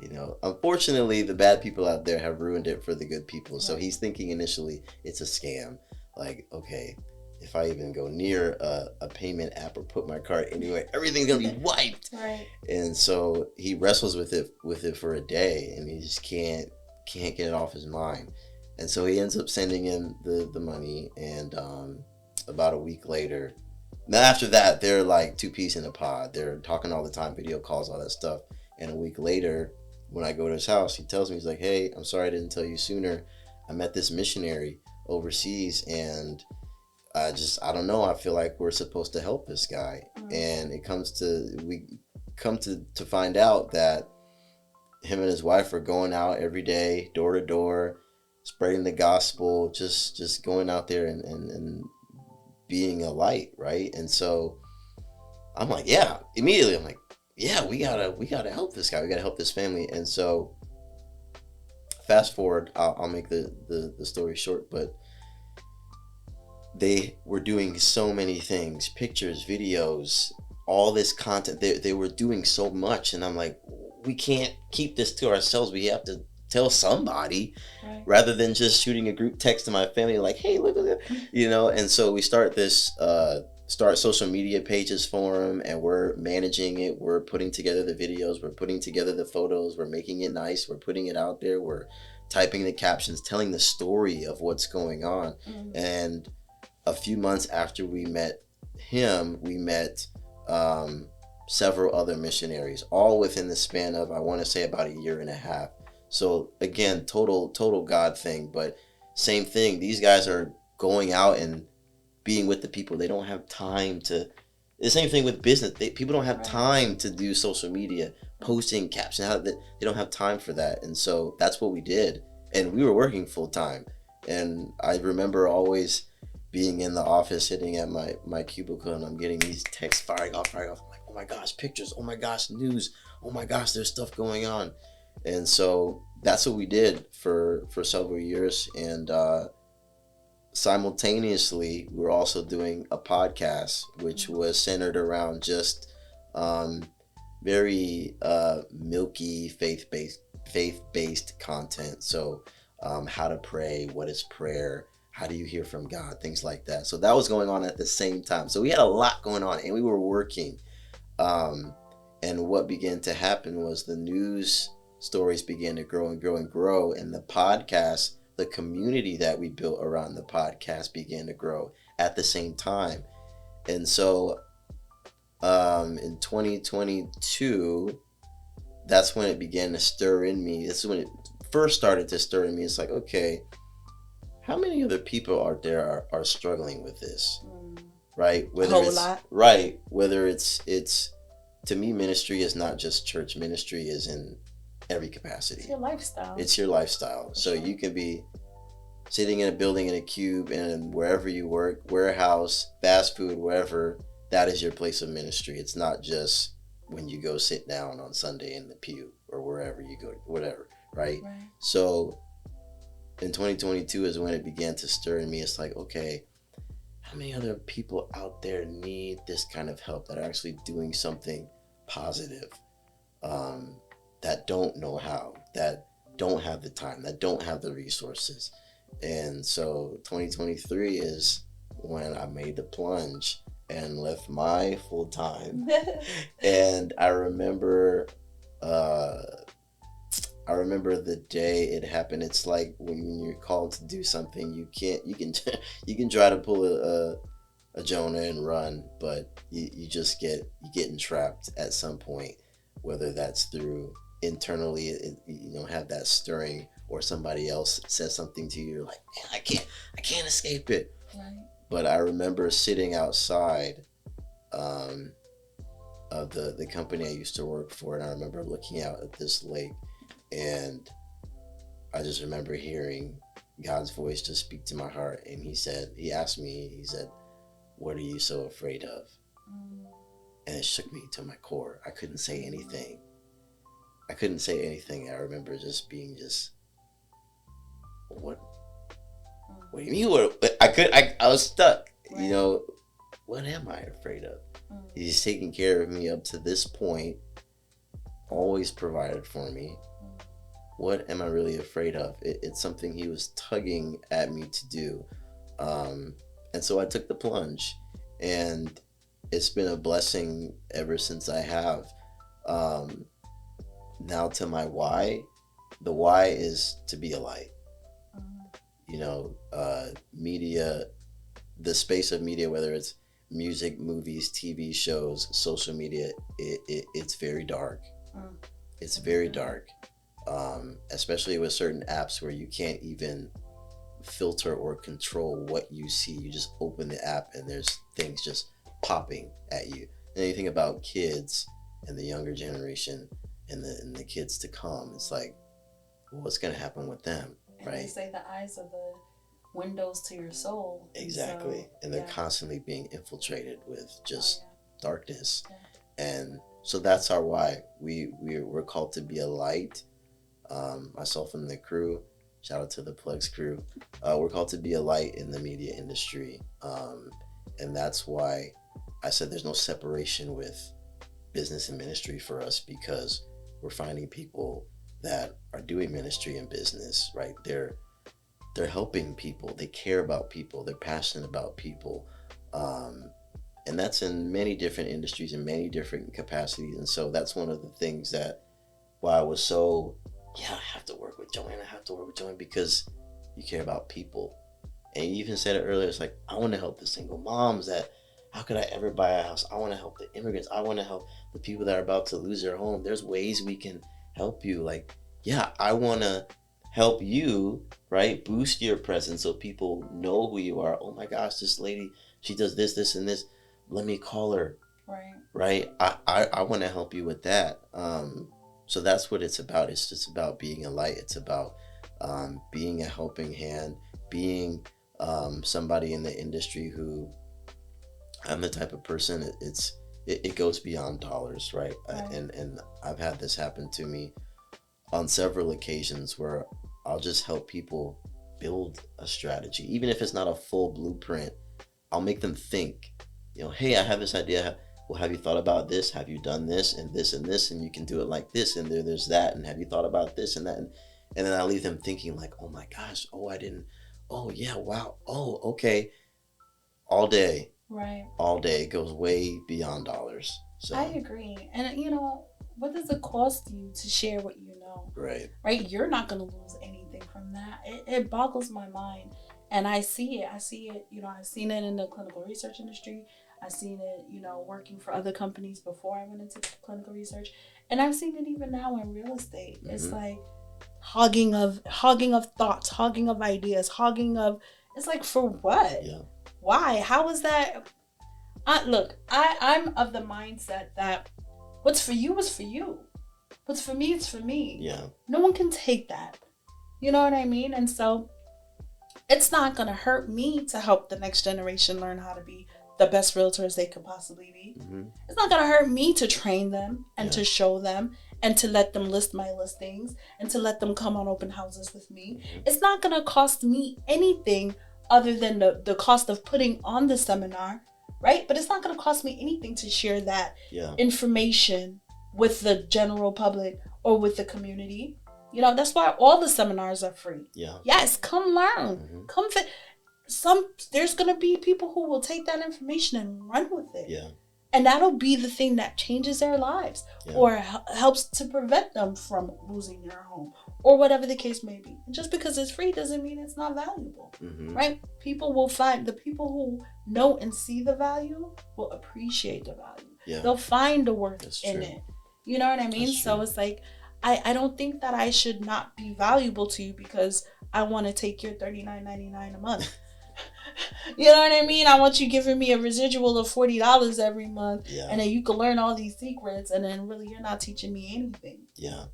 you know, unfortunately, the bad people out there have ruined it for the good people. So he's thinking initially it's a scam. Like, okay, if I even go near a payment app or put my card anywhere, everything's gonna be wiped. Right. And so he wrestles with it for a day, and he just can't get it off his mind. And so he ends up sending him the money, and about a week later. Now after that, they're like two peas in a pod. They're talking all the time, video calls, all that stuff. And a week later, when I go to his house, he tells me, he's like, hey, I'm sorry I didn't tell you sooner. I met this missionary overseas, and I don't know. I feel like we're supposed to help this guy. And we come to find out that him and his wife are going out every day, door to door, spreading the gospel, just going out there and being a light, right? And so I'm like, yeah, immediately I'm like, yeah, we gotta help this guy. We gotta help this family. And so fast forward, I'll make the story short, but they were doing so many things, pictures, videos, all this content. They were doing so much, and I'm like, we can't keep this to ourselves. We have to tell somebody, right? Rather than just shooting a group text to my family like, hey, look at that, you know. And so we start social media pages for them, and we're managing it. We're putting together the videos, we're putting together the photos, we're making it nice, we're putting it out there, we're typing the captions, telling the story of what's going on. And a few months after we met him, we met several other missionaries, all within the span of, I want to say, about a year and a half. So again, total God thing, but same thing. These guys are going out and being with the people. They don't have time to. The same thing with business. People don't have time to do social media, posting captions. They don't have time for that, and so that's what we did. And we were working full time. And I remember always being in the office, sitting at my cubicle, and I'm getting these texts firing off. I'm like, oh my gosh, pictures. Oh my gosh, news. Oh my gosh, there's stuff going on. And so that's what we did for several years. And simultaneously, we were also doing a podcast, which was centered around just um, very milky faith based content. So how to pray, what is prayer, how do you hear from God, things like that. So that was going on at the same time. So we had a lot going on, and we were working. Um, and what began to happen was the news stories began to grow and grow and grow, and the podcast, the community that we built around the podcast, began to grow at the same time. And so in 2022, that's when it began to stir in me. This is when it first started to stir in me. It's like, okay, how many other people out there are struggling with this? Right? A whole lot. Right. Whether it's to me, ministry is not just church. Ministry is in every capacity. It's your lifestyle. It's your lifestyle. So you can be sitting in a building in a cube, and wherever you work, warehouse, fast food, wherever, that is your place of ministry. It's not just when you go sit down on Sunday in the pew or wherever you go, whatever, right? So in 2022 is when it began to stir in me. It's like, okay, how many other people out there need this kind of help, that are actually doing something positive, that don't know how, that don't have the time, that don't have the resources? And so 2023 is when I made the plunge and left my full time. And I remember the day it happened. It's like when you're called to do something, you can try to pull a Jonah and run, but you get entrapped at some point, whether that's through internally, have that stirring, or somebody else says something to you, you're like, man, I can't escape it. Right. But I remember sitting outside of the company I used to work for, and I remember looking out at this lake, and I just remember hearing God's voice just speak to my heart. And he said, what are you so afraid of? And it shook me to my core. I couldn't say anything. I remember just being what do you mean? What? I was stuck. Right. What am I afraid of? He's taken care of me up to this point, always provided for me. What am I really afraid of? It's something he was tugging at me to do. And so I took the plunge, and it's been a blessing ever since I have. Now to my why. The why is to be a light. Media, the space of media, whether it's music, movies, TV shows, social media, it's very dark. It's very dark, especially with certain apps where you can't even filter or control what you see. You just open the app and there's things just popping at you. And you think about kids and the younger generation and the kids to come. It's like, well, what's going to happen with them? And right? They say the eyes are the windows to your soul. Exactly. And they're constantly being infiltrated with just darkness. Yeah. And so that's our why. We're called to be a light. Myself and the crew, shout out to the Plugs crew. We're called to be a light in the media industry. And that's why I said there's no separation with business and ministry for us, because we're finding people that are doing ministry and business, right? They're helping people. They care about people. They're passionate about people. And that's in many different industries and many different capacities. And so that's one of the things that why I was so, I have to work with Joanne, because you care about people. And you even said it earlier, it's like, I want to help the single moms that how could I ever buy a house? I want to help the immigrants. I want to help the people that are about to lose their home. There's ways we can help you. Like, yeah, I want to help you, right? Boost your presence so people know who you are. Oh my gosh, this lady, she does this, this, and this. Let me call her. Right. Right. I want to help you with that. So that's what it's about. It's just about being a light. It's about being a helping hand, being somebody in the industry who I'm the type of person. It goes beyond dollars, right? Right. And I've had this happen to me on several occasions where I'll just help people build a strategy, even if it's not a full blueprint. I'll make them think. Hey, I have this idea. Well, have you thought about this? Have you done this and this and this? And you can do it like this, and there's that. And have you thought about this and that? And then I leave them thinking like, oh my gosh, oh I didn't, oh yeah, wow, oh okay, all day, Right. all day. It goes way beyond dollars. So I agree. And what does it cost you to share what you know? right, Right? You're not going to lose anything from that. It boggles my mind. And I see it. I've seen it in the clinical research industry. I've seen it, working for other companies before I went into clinical research. And I've seen it even now in real estate. It's like hogging of thoughts, hogging of ideas, it's like, for what? yeah, Why? How is that? I'm of the mindset that what's for you is for you. What's for me is for me. yeah, No one can take that. You know what I mean? And so it's not going to hurt me to help the next generation learn how to be the best realtors they could possibly be. It's not going to hurt me to train them and to show them and to let them list my listings and to let them come on open houses with me. It's not going to cost me anything other than the cost of putting on the seminar, right? But it's not going to cost me anything to share that information with the general public or with the community. That's why all the seminars are free. Yeah. Yes, come learn. Come fit. There's gonna be people who will take that information and run with it. Yeah. And that'll be the thing that changes their lives or helps to prevent them from losing their home or whatever the case may be. And just because it's free doesn't mean it's not valuable, right? People will find, the people who know and see the value will appreciate the value. Yeah. They'll find the worth in it. You know what I mean? So it's like, I don't think that I should not be valuable to you because I want to take your $39.99 a month. You know what I mean? I want you giving me a residual of $40 every month, and then you can learn all these secrets, and then really you're not teaching me anything. Yeah.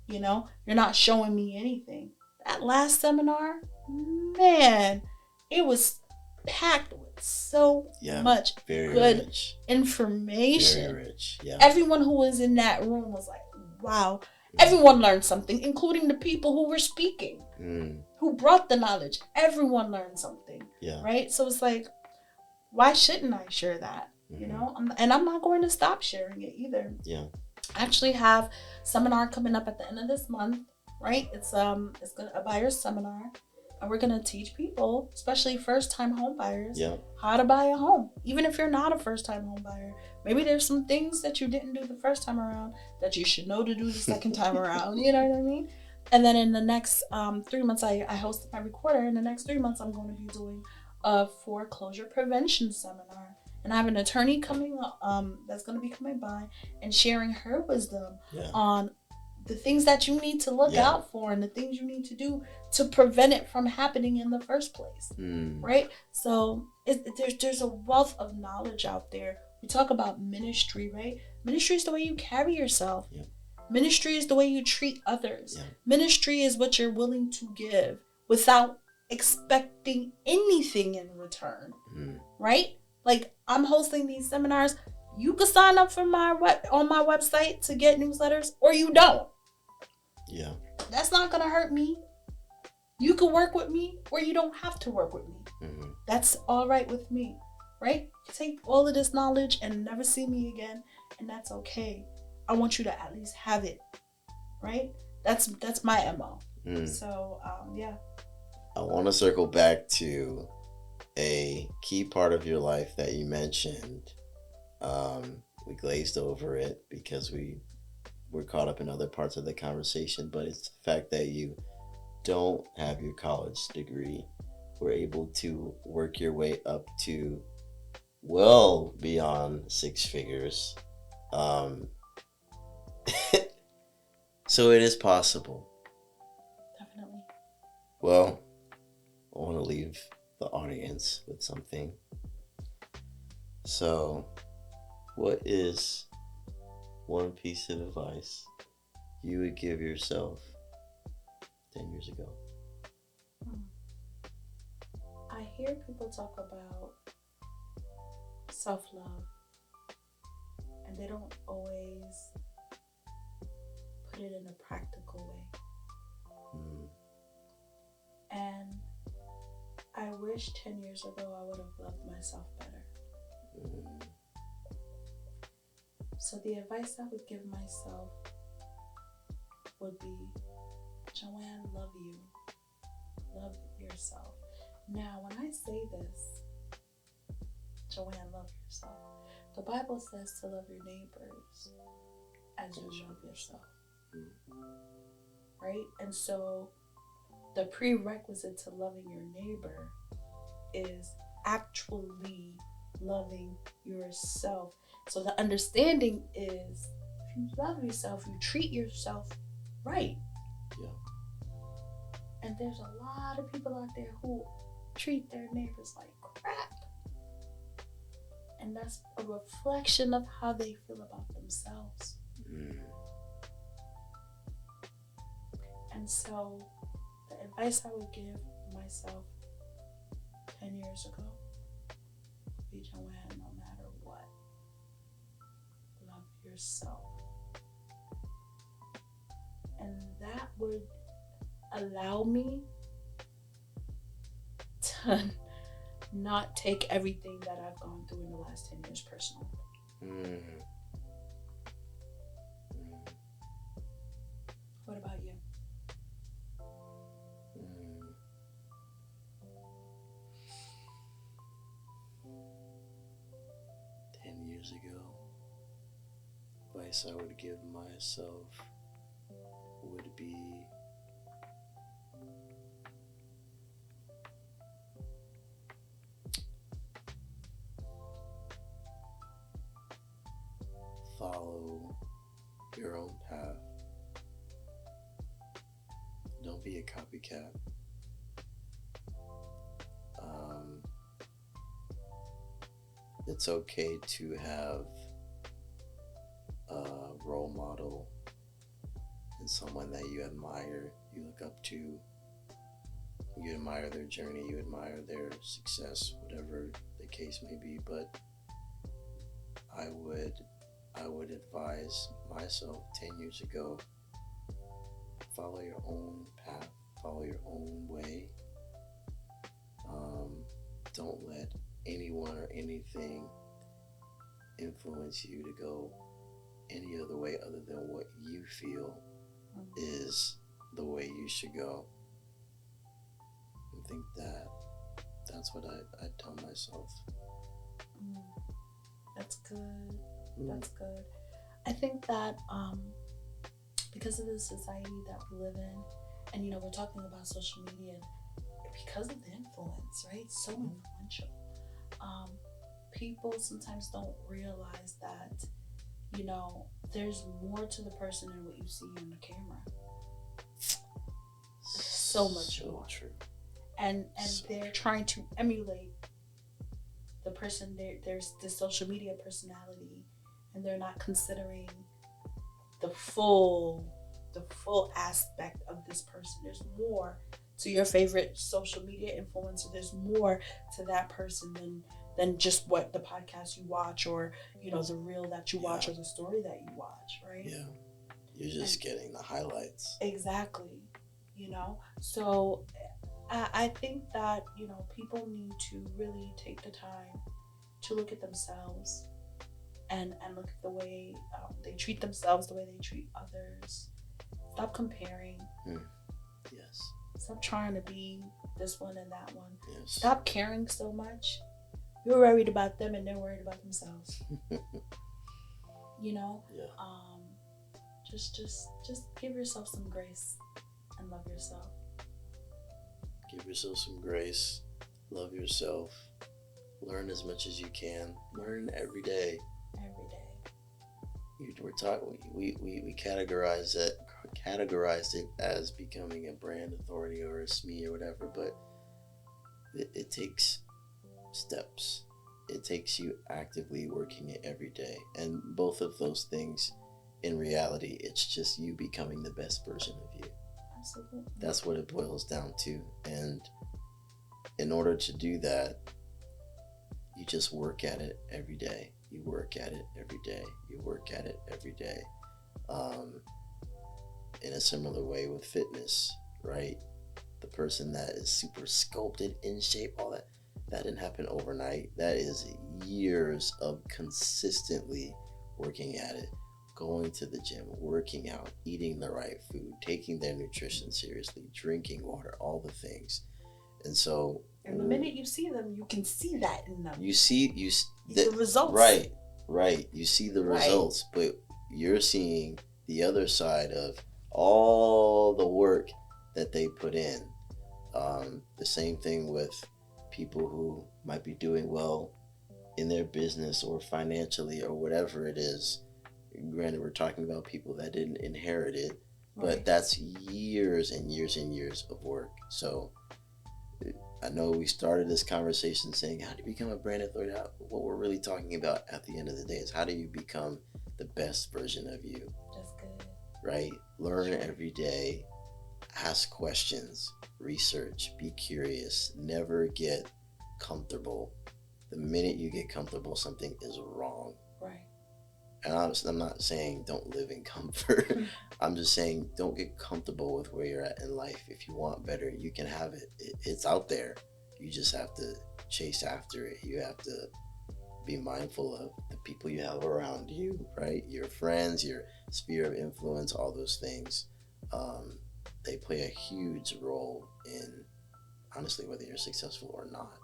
You're not showing me anything. That last seminar, man, it was packed with so much good information. Very rich. Yeah. Everyone who was in that room was like, wow. Everyone learned something, including the people who were speaking, who brought the knowledge. Everyone learned something, right? So it's like, why shouldn't I share that? And I'm not going to stop sharing it either. Yeah. I actually have a seminar coming up at the end of this month, right? It's a buyer's seminar. And we're going to teach people, especially first-time home buyers, how to buy a home. Even if you're not a first-time home buyer, maybe there's some things that you didn't do the first time around that you should know to do the second time around. You know what I mean? And then in the next 3 months, I host them every quarter. In the next 3 months, I'm going to be doing a foreclosure prevention seminar. And I have an attorney coming that's going to be coming by and sharing her wisdom on the things that you need to look out for and the things you need to do to prevent it from happening in the first place, right? So there's a wealth of knowledge out there. We talk about ministry, right? Ministry is the way you carry yourself. Ministry is the way you treat others. Ministry is what you're willing to give without expecting anything in return, right? Like, I'm hosting these seminars. You can sign up for on my website to get newsletters, or you don't. Yeah. That's not going to hurt me. You can work with me, or you don't have to work with me. That's all right with me, right? Take all of this knowledge and never see me again, and that's okay. I want you to at least have it, right? That's my MO. So, I want to circle back to a key part of your life that you mentioned. We glazed over it because we're caught up in other parts of the conversation, but it's the fact that you don't have your college degree. Were able to work your way up to well beyond six figures. Um, so it is possible. Definitely. Well, I want to leave the audience with something. So, what is one piece of advice you would give yourself 10 years ago? Hmm. I hear people talk about self love, and they don't always put it in a practical way. Mm, And I wish 10 years ago I would have loved myself better. mm, So, the advice I would give myself would be, Joanne, love you. Love yourself. Now, when I say this, Joanne, love yourself, the Bible says to love your neighbors as you love yourself, mm, right? And so, the prerequisite to loving your neighbor is actually loving yourself. So the understanding is, if you love yourself, you treat yourself right. yeah. And there's a lot of people out there who treat their neighbors like crap. And that's a reflection of how they feel about themselves. Mm, And so the advice I would give myself 10 years ago would be, Joanne, no matter what, love yourself. And that would allow me to not take everything that I've gone through in the last 10 years personal. mm, mm, What about you? mm. 10 years ago, advice I would give myself would be follow your own path. Don't be a copycat. Um, it's okay to have a role model and someone that you admire, you look up to. You admire their journey, you admire their success, whatever the case may be. But I would I would advise myself 10 years ago, follow your own path, follow your own way. Um, don't let anyone or anything influence you to go any other way other than what you feel is the way you should go. I think that's what I tell myself. Mm, that's good. Mm. That's good. I think that because of the society that we live in, and we're talking about social media, because of the influence, right? So influential. Um, People sometimes don't realize that there's more to the person than what you see on the camera. So much So more. true. And So they're true. trying to emulate the person. There's the social media personality, and they're not considering the full aspect of this person. There's more to your favorite social media influencer. There's more to that person than just what the podcast you watch, or the reel that you watch, Yeah. or the story that you watch, right? Yeah. You're just getting the highlights. Exactly. So I think that people need to really take the time to look at themselves, and look at the way they treat themselves, the way they treat others. Stop comparing. Yes. Stop trying to be this one and that one. Yes. Stop caring so much. You're worried about them and they're worried about themselves. Yeah. Just give yourself some grace and love yourself. Give yourself some grace. Love yourself. Learn as much as you can. Learn every day. Every day. We categorized it as becoming a brand authority or a SME or whatever, but it takes steps. It takes you actively working it every day, and both of those things, in reality, it's just you becoming the best version of you. Absolutely. That's what it boils down to, and in order to do that, you just work at it every day. You work at it every day. You work at it every day. In a similar way with fitness, right? The person that is super sculpted, in shape, all that didn't happen overnight. That is years of consistently working at it, going to the gym, working out, eating the right food, taking their nutrition seriously, drinking water, all the things. And so, and the minute you see them, you can see that in them. The results. Right. You see the results, but you're seeing the other side of all the work that they put in. The same thing with people who might be doing well in their business or financially or whatever it is. Granted, we're talking about people that didn't inherit it, but that's years and years and years of work. So I know we started this conversation saying, how do you become a brand authority? What we're really talking about at the end of the day is how do you become the best version of you? That's good. Right? Learn every day. Ask questions. Research. Be curious. Never get comfortable. The minute you get comfortable, something is wrong. Right. And I'm not saying don't live in comfort. I'm just saying don't get comfortable with where you're at in life. If you want better, you can have it. It's out there. You just have to chase after it. You have to be mindful of the people you have around you, right? Your friends, your sphere of influence, all those things. They play a huge role in, honestly, whether you're successful or not.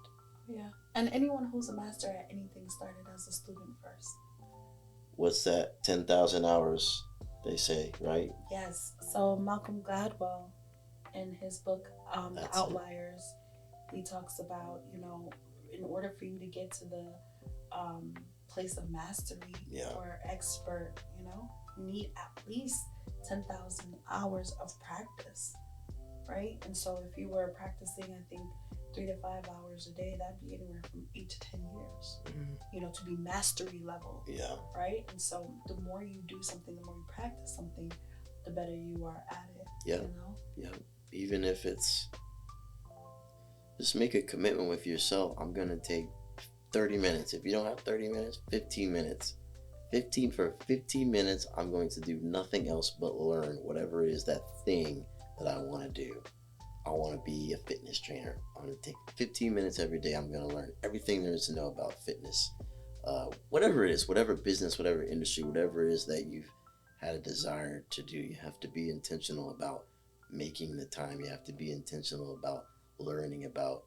Yeah. And anyone who's a master at anything started as a student first. What's that? 10,000 hours, they say, right? Yes. So Malcolm Gladwell, in his book, The Outliers, he talks about, in order for you to get to the place of mastery or expert, you need at least 10,000 hours of practice, right? And so if you were practicing, I think 3 to 5 hours a day, that'd be anywhere from 8 to 10 years, to be mastery level. Yeah. Right? And so the more you do something, the more you practice something, the better you are at it. Yeah. Yeah. Even if it's, just make a commitment with yourself. I'm going to take 30 minutes. If you don't have 30 minutes, 15 minutes. 15 minutes, I'm going to do nothing else but learn whatever it is, that thing that I want to do. I want to be a fitness trainer. I'm going to take 15 minutes every day. I'm going to learn everything there is to know about fitness. Whatever it is, whatever business, whatever industry, whatever it is that you've had a desire to do, you have to be intentional about making the time. You have to be intentional about learning, about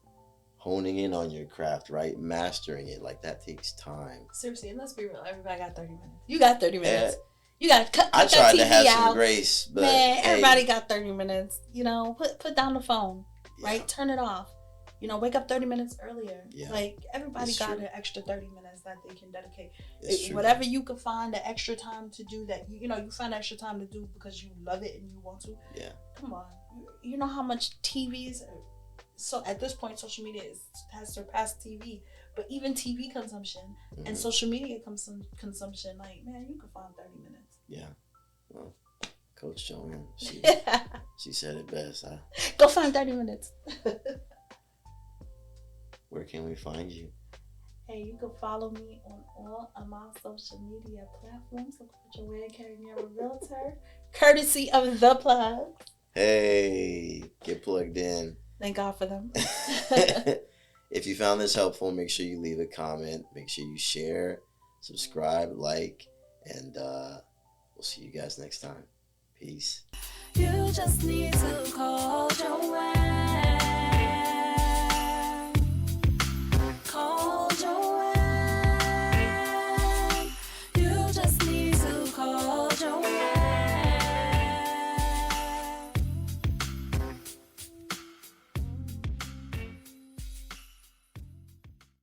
honing in on your craft, right? Mastering it. Like, that takes time. Seriously, and let's be real. Everybody got 30 minutes. You got 30 minutes. You got to cut I tried that TV to have out. some grace, but man, everybody got 30 minutes. Put down the phone, right? Yeah. Turn it off. Wake up 30 minutes earlier. Yeah. Like, everybody It's got true. an extra 30 minutes that they can dedicate. It's true. Whatever you can find the extra time to do that, you find extra time to do because you love it and you want to. Yeah. Come on. You know how much TVs, so at this point, social media has surpassed TV. But even TV consumption and social media consumption, like, man, you can find 30 minutes. Yeah. Well, Coach Joanne, she said it best. Huh? Go find 30 minutes. Where can we find you? Hey, you can follow me on all of my social media platforms. Look for Joanne Carriera Realtor, courtesy of The Plug. Hey, get plugged in. Thank God for them. If you found this helpful, make sure you leave a comment. Make sure you share, subscribe, like, and we'll see you guys next time. Peace. You just need to call Joanne.